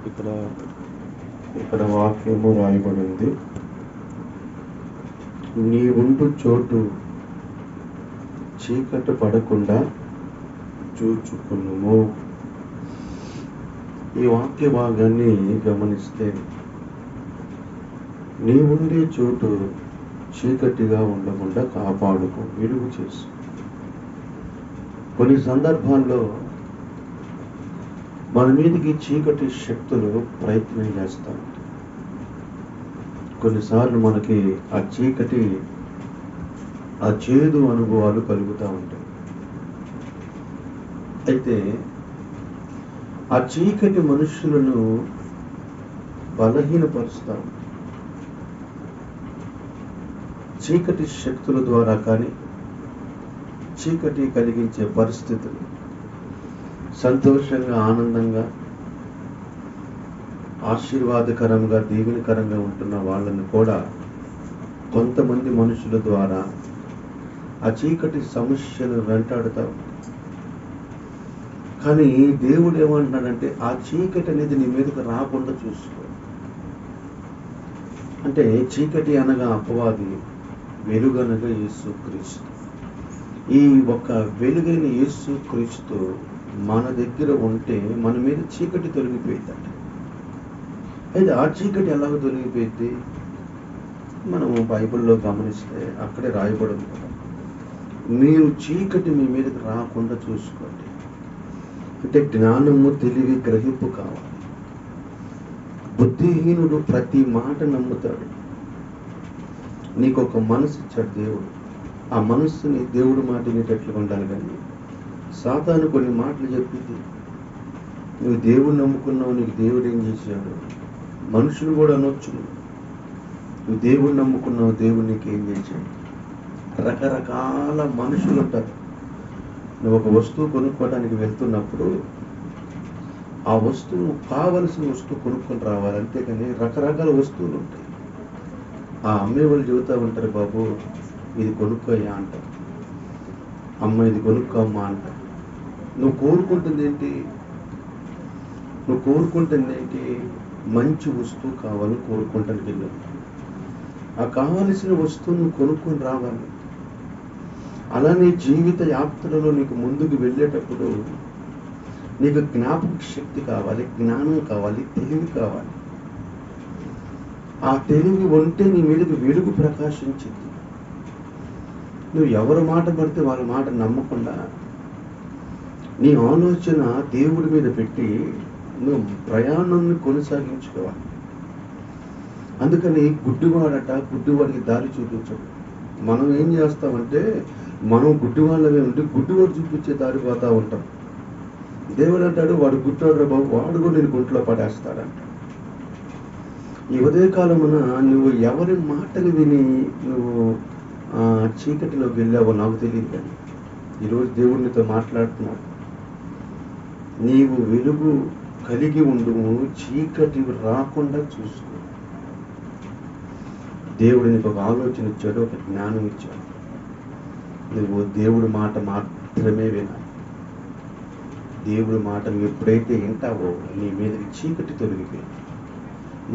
ఇక్కడ ఇక్కడ వాక్యము రాయబడి ఉంది. నీ ఉండు చోటు చీకటి పడకుండా చూచుకునుము. ఈ వాక్య భాగాన్ని గమనిస్తే నీ ఉండే చోటు చీకటిగా ఉండకుండా కాపాడుకో, వెలుగు చేసు. కొన్ని సందర్భాల్లో మన మీదకి చీకటి శక్తులు ప్రయత్నం చేస్తూ ఉంటాయి. కొన్నిసార్లు మనకి ఆ చీకటి, ఆ చేదు అనుభవాలు కలుగుతూ ఉంటాయి. అయితే ఆ చీకటి మనుషులను బలహీనపరుస్తూ ఉంటాయి. చీకటి శక్తుల ద్వారా కానీ, చీకటి కలిగించే పరిస్థితులు సంతోషంగా, ఆనందంగా, ఆశీర్వాదకరంగా, దీవెనకరంగా ఉంటున్న వాళ్ళని కూడా కొంతమంది మనుషుల ద్వారా ఆ చీకటి సమస్యలు వెంటాడుతూ ఉంటాయి. కానీ దేవుడు ఏమంటున్నాడంటే ఆ చీకటి అనేది నీ మీదకి రాకుండా చూసుకో. అంటే చీకటి అనగా అపవాది, వెలుగనగా యేసుక్రీస్తు. ఈ ఒక వెలుగైన యేసుక్రీస్తు మన దగ్గర ఉంటే మన మీద చీకటి తొలగిపోయిందట. అయితే ఆ చీకటి ఎలాగ తొలగిపోయింది? మనము బైబిల్లో గమనిస్తే అక్కడే రాయబడి ఉంది కదా, మీరు చీకటి మీ మీదకి రాకుండా చూసుకోండి. అంటే జ్ఞానము, తెలివి, గ్రహింపు కావాలి. బుద్ధిహీనుడు ప్రతి మాట నమ్ముతాడు. నీకు ఒక మనసు ఇచ్చాడు దేవుడు. ఆ మనస్సుని దేవుడు మాట వినేటట్లుగా ఉండాలి. కానీ సాతాను కొన్ని మాటలు చెప్పింది. నువ్వు దేవుడు నమ్ముకున్నావు, నీకు దేవుడు ఏం చేశాడు? మనుషులు కూడా అనొచ్చు, నువ్వు దేవుడు నమ్ముకున్నావు, దేవుడు నీకేం చేశాడు? రకరకాల మనుషులు ఉంటారు. నువ్వు ఒక వస్తువు కొనుక్కోవడానికి వెళ్తున్నప్పుడు ఆ వస్తువు, కావలసిన వస్తువు కొనుక్కొని రావాలి, అంతేకాని రకరకాల వస్తువులు ఉంటాయి. ఆ అమ్మే వాళ్ళు చెబుతూ ఉంటారు, బాబు ఇది కొనుక్కోయా అంటారు, అమ్మ ఇది కొనుక్కోమ్మా అంటారు. నువ్వు కోరుకుంటుంది ఏంటి? మంచి వస్తువు కావాలని కోరుకుంటానికి వెళ్ళావు. ఆ కావలసిన వస్తువును కొనుక్కొని రావాలి. అలానే జీవిత యాత్రలో నీకు ముందుకు వెళ్ళేటప్పుడు నీకు జ్ఞాపక శక్తి కావాలి, జ్ఞానం కావాలి, తెలివి కావాలి. ఆ తెలివి ఉంటే నీ మీదకి వెలుగు ప్రకాశించింది. నువ్వు ఎవరి మాట పడితే వాళ్ళ మాట నమ్మకుండా నీ ఆలోచన దేవుడి మీద పెట్టి నువ్వు ప్రయాణాన్ని కొనసాగించుకోవాలి. అందుకని గుడ్డివాడికి దారి చూపించడు. మనం ఏం చేస్తామంటే మనం గుడ్డివాళ్ళమే ఉండి గుడ్డివాడు చూపించే దారి పోతా ఉంటాం. దేవుడు అంటాడు, వాడు గుడ్డోడు బాబు, వాడు కూడా నేను గుంట్లో పడేస్తాడంట. ఈ ఉదయకాలమున నువ్వు ఎవరి మాటలు విని నువ్వు చీకటిలోకి వెళ్ళావో నాకు తెలియదు. కానీ ఈరోజు దేవుడు నీతో మాట్లాడుతున్నాడు. నీవు వెలుగు కలిగి ఉండుము, చీకటి రాకుండా చూసుకో. దేవుడు నీకు ఒక ఆలోచన ఇచ్చాడు, ఒక జ్ఞానం ఇచ్చాడు. నువ్వు దేవుడి మాట మాత్రమే వినాలి. దేవుడి మాట నువ్వు ఎప్పుడైతే వింటావో నీ మీదకి చీకటి తొలగిపోయింది.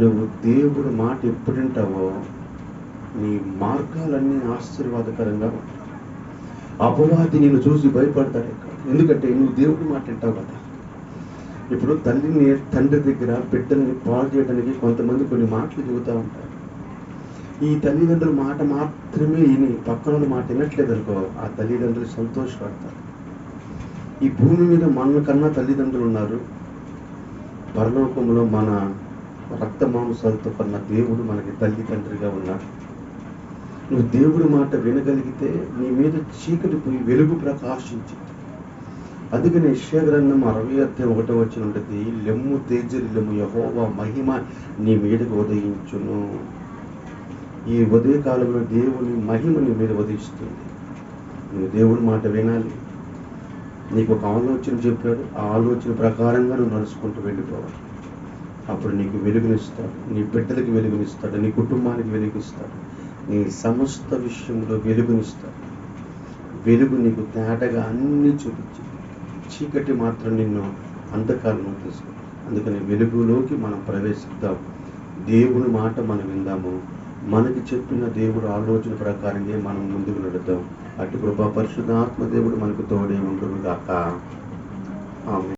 నువ్వు దేవుడి మాట ఎప్పుడు వింటావో నీ మార్గాలన్నీ ఆశీర్వాదకరంగా ఉంటాయి. అపవాది నిన్ను చూసి భయపడతాడు. ఎందుకంటే నువ్వు దేవుడి మాట వింటావు కదా. ఇప్పుడు తండ్రి దగ్గర బిడ్డల్ని పాడు చేయడానికి కొంతమంది కొన్ని మాటలు చెబుతూ ఉంటారు. ఈ తల్లిదండ్రుల మాట మాత్రమే విని పక్కన మాట వినట్లేదు అనుకో, ఆ తల్లిదండ్రులు సంతోషపడతారు. ఈ భూమి మీద మన కన్నా తల్లిదండ్రులు ఉన్నారు. పరలోకంలో మన రక్త మాంసాలతో కన్నా దేవుడు మనకి తల్లిదండ్రిగా ఉన్నాడు. నువ్వు దేవుడి మాట వినగలిగితే నీ మీద చీకటి పోయి వెలుగు ప్రకాశించింది. అందుకని యెషయా గ్రంథం 60:1 ఉంటుంది, లెమ్ము తేజరిల్లెము, యెహోవా మహిమ నీ మీదకు ఉదయించును. ఈ ఉదయకాలంలో దేవుని మహిమ నీ మీద ఉదయిస్తుంది. నువ్వు దేవుడి మాట వినాలి. నీకు ఒక ఆలోచన చెప్పాడు, ఆ ఆలోచన ప్రకారంగా నువ్వు నడుచుకుంటూ వెళ్ళిపోవాలి. అప్పుడు నీకు వెలుగునిస్తాడు, నీ బిడ్డలకి వెలుగునిస్తాడు, నీ కుటుంబానికి వెలుగునిస్తాడు, నీ సమస్త విషయంలో వెలుగునిస్తాడు. వెలుగు నీకు తేటగా అన్నీ చూపించి, చీకటి మాత్రం నిన్ను అంధకారంలో తీసుకుంటుంది. అందుకని వెలుగులోకి మనం ప్రవేశిద్దాం. దేవుని మాట మనం విందాము. మనకి చెప్పిన దేవుడు ఆలోచన ప్రకారంగా మనం ముందుకు నడుద్దాం. అటు కృపా పరిశుద్ధాత్మ దేవుడు మనకు తోడే ఉండును గాక. ఆమేన్.